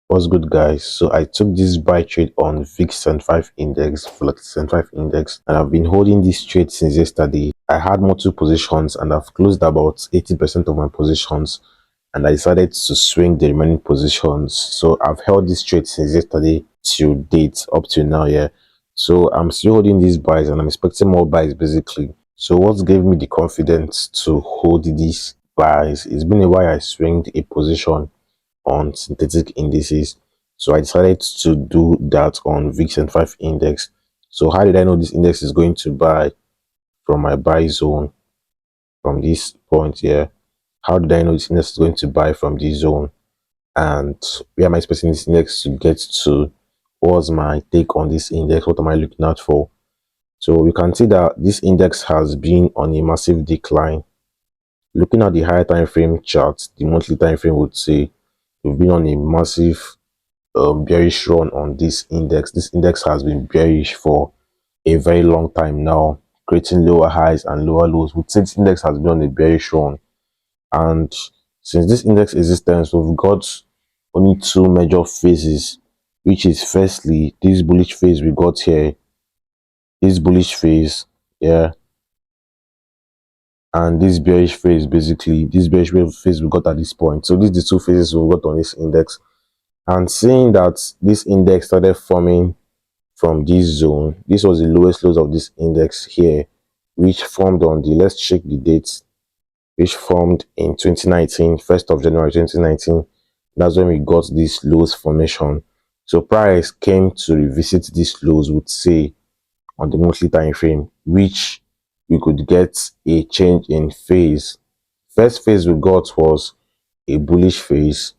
What's good, guys? So I took this buy trade on VIX75 index, Volatility75 index, and I've been holding this trade since yesterday. I had multiple positions and I've closed about 80% of my positions, and I decided to swing the remaining positions. So I've held this trade since yesterday till date, up to now, yeah. So I'm still holding these buys and I'm expecting more buys basically. So what gave me the confidence to hold these buys? It's been a while I swinged a position on synthetic indices. So I decided to do that on VIX and 5 index. So how did I know this index is going to buy from my buy zone from this point here? How did I know this index is going to buy from this zone? And where am I expecting this index to get to? What's my take on this index? What am I looking out for? So we can see that this index has been on a massive decline. Looking at the higher time frame chart, the monthly time frame would say we've been on a massive bearish run on this index. This index has been bearish for a very long time now, creating lower highs and lower lows. With this index has been on a bearish run, and since this index existence, we've got only two major phases, which is firstly this bullish phase we got here, this bullish phase, yeah, and this bearish phase, basically this bearish phase we got at this point. So these are the two phases we got on this index, and seeing that this index started forming from this zone. This was the lowest lows of this index here, which formed on the, let's check the dates, which formed in 2019, 1st of January 2019. That's when we got this lows formation. So price came to revisit these lows, would say, on the monthly time frame, which we could get a change in phase. First phase we got was a bullish phase.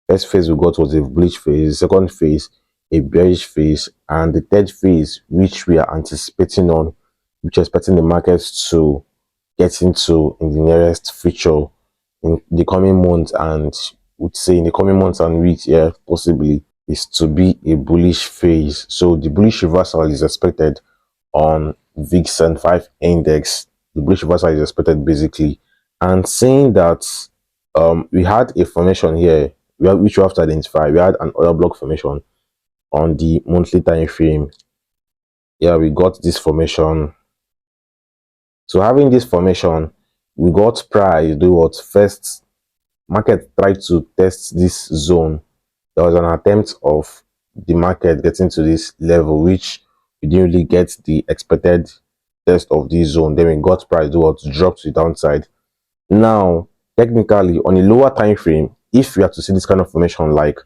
First phase we got was a bullish phase. Second phase, a bearish phase, and the third phase, which we are anticipating on, which we're expecting the markets to get into in the nearest future in the coming months, and would say in the coming months and weeks, yeah, possibly, is to be a bullish phase. So the bullish reversal is expected on VIX and 5 index. The bullish reversal is expected basically, and saying that we had a formation here which we have to identify. We had an order block formation on the monthly time frame. Yeah, we got this formation. So having this formation, we got price do what? First, market tried to test this zone. There was an attempt of the market getting to this level, which we didn't really get the expected test of this zone. Then we got price do what? Drop to the downside. Now, technically, on a lower time frame, if we are to see this kind of formation like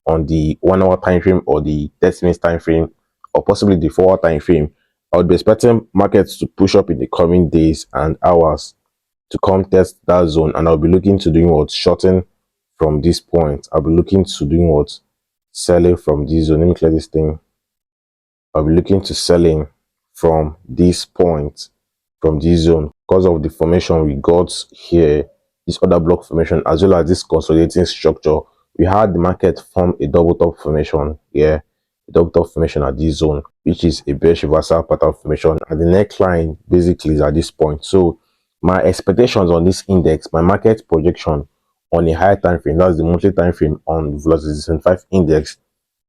on the 1 hour time frame or the 30 minutes time frame, or possibly the 4 hour time frame, I would be expecting markets to push up in the coming days and hours to come test that zone, and I'll be looking to doing what? Shorting from this point. I'll be looking to doing what? Selling from this zone. Let me clear this thing. I'll be looking to selling from this point, from this zone, because of the formation we got here, this other block formation, as well as this consolidating structure. We had the market form a double top formation here, a double top formation at this zone, which is a bearish reversal pattern formation, and the neckline basically is at this point. So my expectations on this index, my market projection on a higher time frame, that's the monthly time frame on Volatility75 index,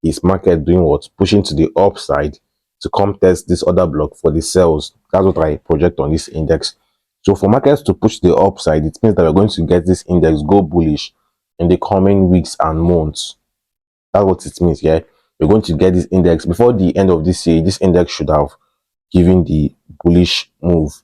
is market doing what? Pushing to the upside to come test this other block for the sales. That's what I project on this index. So for markets to push the upside, it means that we're going to get this index go bullish in the coming weeks and months. That's what it means. Yeah, we're going to get this index before the end of this year. This index should have given the bullish move,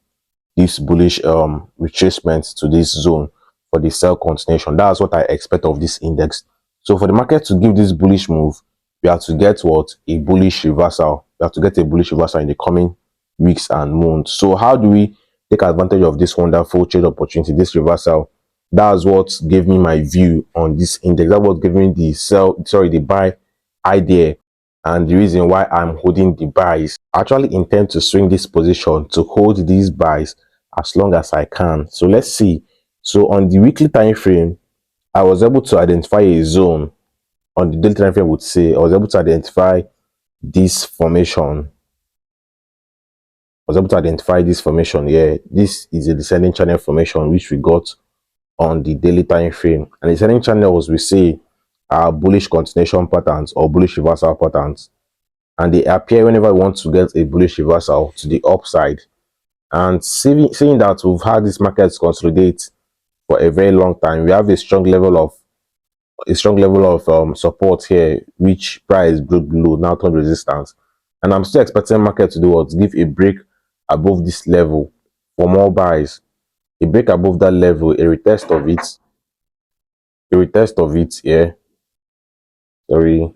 this bullish retracement to this zone for the sell continuation. That's what I expect of this index. So for the market to give this bullish move, we have to get what? A bullish reversal. We have to get a bullish reversal in the coming weeks and months. So how do we take advantage of this wonderful trade opportunity, this reversal? That's what gave me my view on this index. That's what gave me the buy idea, and the reason why I'm holding the buys. I actually intend to swing this position to hold these buys as long as I can. So let's see. So on the weekly time frame, I was able to identify a zone. On the daily time frame, I would say I was able to identify this formation. I was able to identify this formation here. This is a descending channel formation which we got on the daily time frame, and the descending channel, as we say, are bullish continuation patterns or bullish reversal patterns, and they appear whenever we want to get a bullish reversal to the upside. And seeing that we've had this market consolidate for a very long time, we have a strong level of support here, which price broke below, now turned resistance. And I'm still expecting market to do what? Give a break above this level for more buys. A break above that level, a retest of it, yeah. Sorry,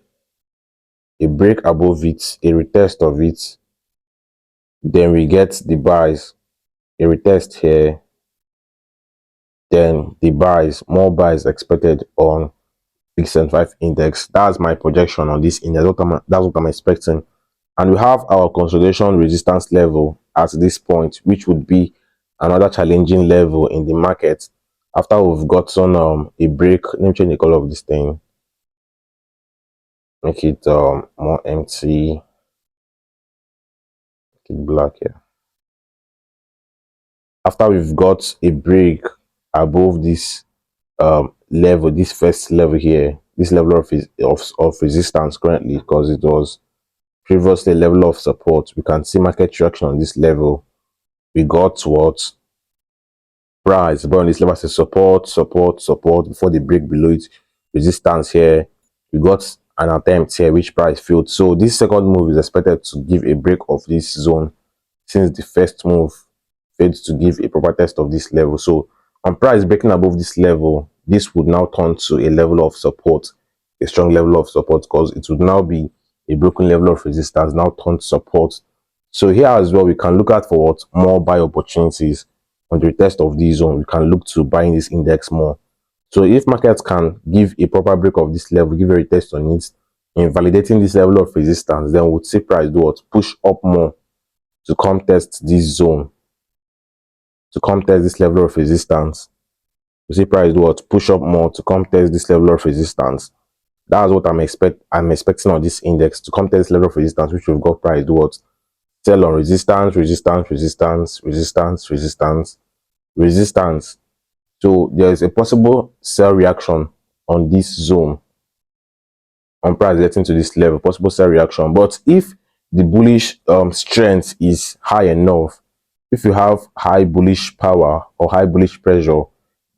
a break above it, a retest of it. Then we get the buys, a retest here, then the buys, more buys expected on VIX75 index. That's my projection on this index. That's what I'm expecting. And we have our consolidation resistance level at this point, which would be another challenging level in the market after we've gotten a break. Let me change the color of this thing, make it more empty, make it black here. After we've got a break above this level, this first level here, this level of resistance currently, because it was previously a level of support, we can see market traction on this level. We got towards price, but on this level, as support before the break below it, resistance here. We got an attempt here which price failed. So this second move is expected to give a break of this zone, since the first move failed to give a proper test of this level. So on price breaking above this level, this would now turn to a level of support, a strong level of support, because it would now be a broken level of resistance, now turned support. So here as well, we can look at for what more buy opportunities on the retest of this zone. We can look to buying this index more. So if markets can give a proper break of this level, give a retest on it, in validating this level of resistance, then we'll see price do what? Push up more to come test this zone, to come test this level of resistance. We see price do what? Push up more to come test this level of resistance. That's what I'm expecting on this index, to come test this level of resistance, which we've got price do what? Sell on resistance, resistance. So there is a possible sell reaction on this zone, on price getting to this level, possible sell reaction. But if the bullish strength is high enough, if you have high bullish power or high bullish pressure,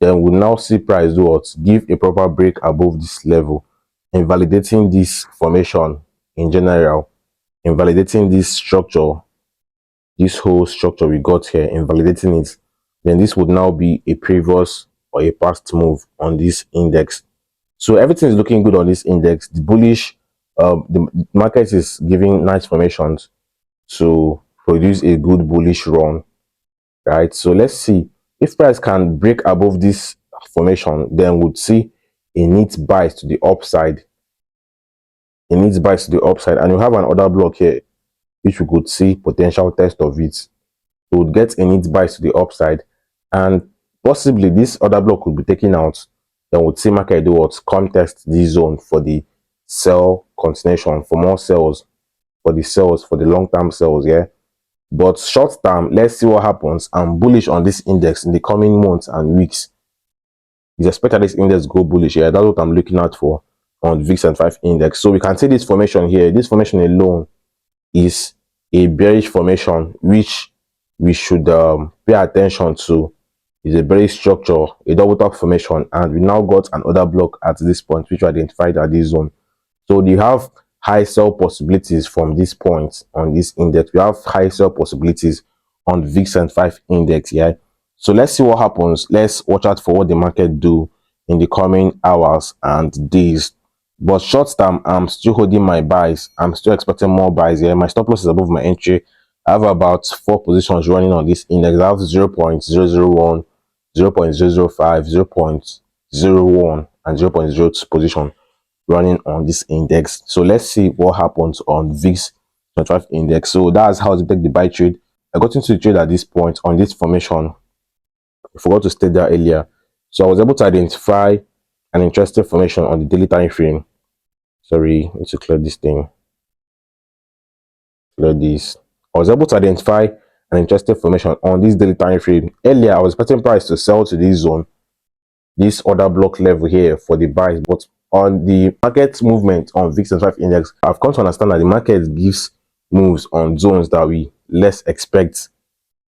then we'll now see price do what? Give a proper break above this level, invalidating this formation in general, invalidating this structure, this whole structure we got here, invalidating it. Then this would now be a previous or a past move on this index. So everything is looking good on this index. The bullish, the market is giving nice formations to produce a good bullish run, right? So let's see if price can break above this formation, then we'll see a neat buy to the upside. It needs buys to the upside, and you have an order block here, which we could see potential test of it. So we'll get a neat buys to the upside, and possibly this order block will be taken out. Then we'll see market do what? Come test this zone for the sell continuation, for more sells, for the long-term sells, yeah. But short term, let's see what happens. I'm bullish on this index in the coming months and weeks. It's expected this index go bullish. Yeah, that's what I'm looking out for on VIX75 index. So we can see this formation here. This formation alone is a bearish formation, which we should pay attention to. Is a bearish structure, a double top formation, and we now got an order block at this point, which we identified at this zone. So you have high sell possibilities from this point on this index. We have high sell possibilities on VIX75 index. Yeah. So let's see what happens. Let's watch out for what the market do in the coming hours and days. But short term, I'm still holding my buys. I'm still expecting more buys here. My stop loss is above my entry. I have about 4 positions running on this index. I have 0.001, 0.005, 0.01, and 0.02 position running on this index. So let's see what happens on VIX25 index. So that's how to take the buy trade. I got into the trade at this point on this formation. I forgot to state that earlier. So I was able to identify an interesting formation on the daily time frame. Sorry, I need to clear this thing. Clear this. I was able to identify an interesting formation on this daily time frame. Earlier, I was expecting price to sell to this zone, this order block level here for the buys, but on the market movement on VIX75 index, I've come to understand that the market gives moves on zones that we less expect.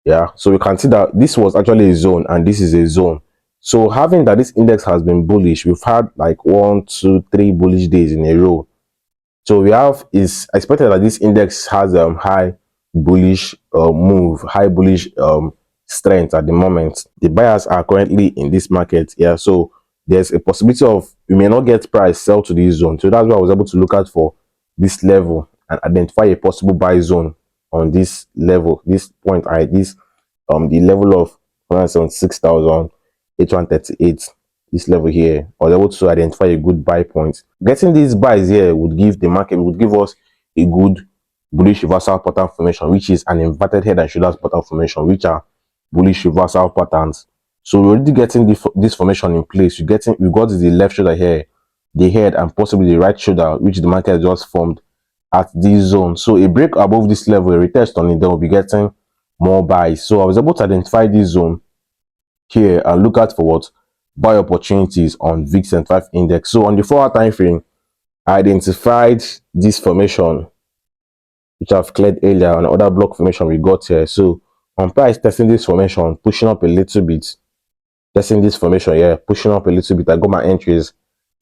Yeah, so you can see that this was actually a zone and this is a zone. So having that this index has been bullish, we've had like 1, 2, 3 bullish days in a row. So we have is expected that this index has high bullish move, high bullish strength at the moment. The buyers are currently in this market. Yeah, so there's a possibility of we may not get price sell to this zone. So that's why I was able to look out for this level and identify a possible buy zone on this level, this point. This the level of 176,838, this level here. I was able to identify a good buy point. Getting these buys here would give the market, would give us a good bullish reversal pattern formation, which is an inverted head and shoulders pattern formation, which are bullish reversal patterns. So we're already getting this formation in place. We got the left shoulder here, the head, and possibly the right shoulder, which the market just formed at this zone. So a break above this level, a retest on it, then we'll be getting more buys. So I was able to identify this zone here and look out for what buy opportunities on VIX75 index. So on the 4-hour time frame, I identified this formation which I've cleared earlier on the other block formation we got here. So on price testing this formation, pushing up a little bit, testing this formation here, pushing up a little bit. I got my entries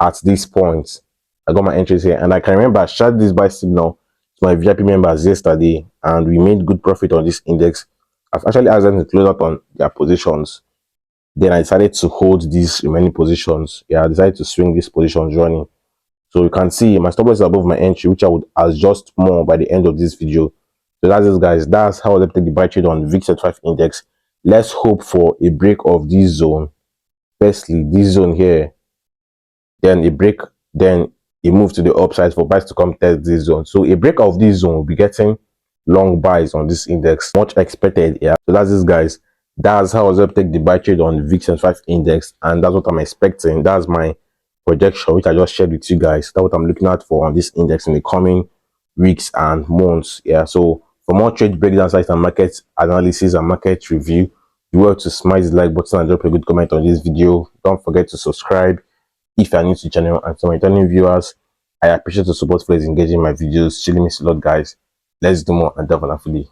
at this point. I got my entries here, and I can remember I shared this buy signal to my VIP members yesterday, and we made good profit on this index. I've actually asked them to close out on their positions. Then I decided to hold these remaining positions. Yeah, I decided to swing these positions running. So you can see my stop loss is above my entry, which I would adjust more by the end of this video. So that's it, guys. That's how I take the buy trade on VIX75 index. Let's hope for a break of this zone. Firstly, this zone here, then a break, then a move to the upside for buys to come test this zone. So a break of this zone will be getting long buys on this index, much expected. Yeah, so that's this, guys. That's how I was able to take the buy trade on VIX75 index, and that's what I'm expecting. That's my projection, which I just shared with you guys. That's what I'm looking out for on this index in the coming weeks and months. Yeah, so for more trade breakdown, sites and market analysis and market review, you want to smash the like button and drop a good comment on this video. Don't forget to subscribe if you are new to the channel, and to my returning viewers, I appreciate the support for engaging my videos. Chilling me a lot, guys. Let's do more and have a wonderful day.